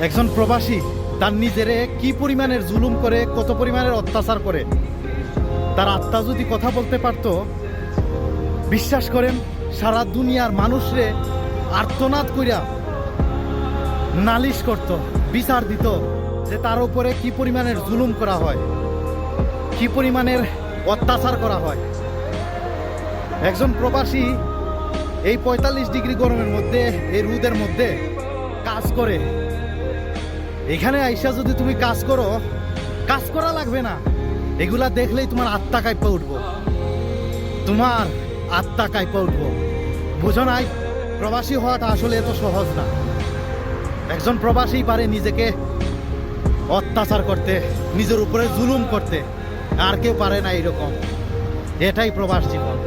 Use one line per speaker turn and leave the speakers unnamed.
একজন প্রবাসী তার নিজেরে কি পরিমাণের জুলুম করে, কত পরিমাণের অত্যাচার করে, তার আত্মা যদি কথা বলতে পারতো, বিশ্বাস করেন সারা দুনিয়ার মানুষরে আর্তনাদ কইরা নালিশ করত, বিচার দিত যে তার উপরে কি পরিমাণের জুলুম করা হয়, কি পরিমাণের অত্যাচার করা হয়। একজন প্রবাসী এই ৪৫ ডিগ্রি গরমের মধ্যে, এই রোদের মধ্যে কাজ করে। এখানে আইসা যদি তুমি কাজ করো, কাজ করা লাগবে না, এগুলা দেখলেই তোমার আত্মা কাঁপা উঠবো, তোমার আত্মা কাঁপা উঠবো। বুঝো নাই, প্রবাসী হওয়াটা আসলে এত সহজ না। একজন প্রবাসী পারে নিজেকে অত্যাচার করতে, নিজের উপরে জুলুম করতে, আর কেউ পারে না এরকম। এটাই প্রবাস জীবন।